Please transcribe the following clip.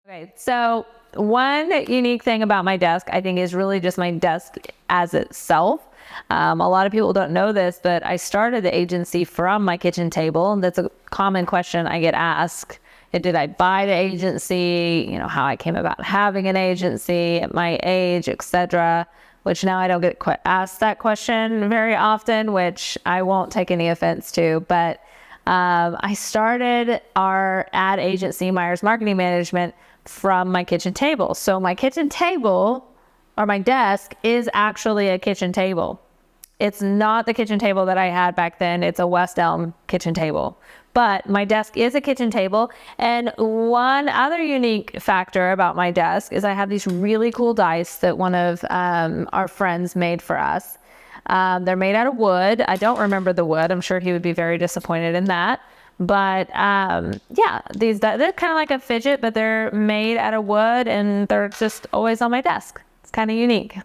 Okay, so one unique thing about my desk, I think, is really just my desk as itself. A lot of people don't know this, but I started the agency from my kitchen table. And that's a common question I get asked. Did I buy the agency? You know, how I came about having an agency at my age, etc. Which now I don't get asked that question very often, which I won't take any offense to. But I started our ad agency, Myers Marketing Management, from my kitchen table. So my kitchen table, or my desk, is actually a kitchen table. It's not the kitchen table that I had back then. It's a West Elm kitchen table. But my desk is a kitchen table. And one other unique factor about my desk is I have these really cool dice that one of our friends made for us. They're made out of wood. I don't remember the wood. I'm sure he would be very disappointed in that. But yeah, they're kind of like a fidget, but they're made out of wood and they're just always on my desk. It's kind of unique.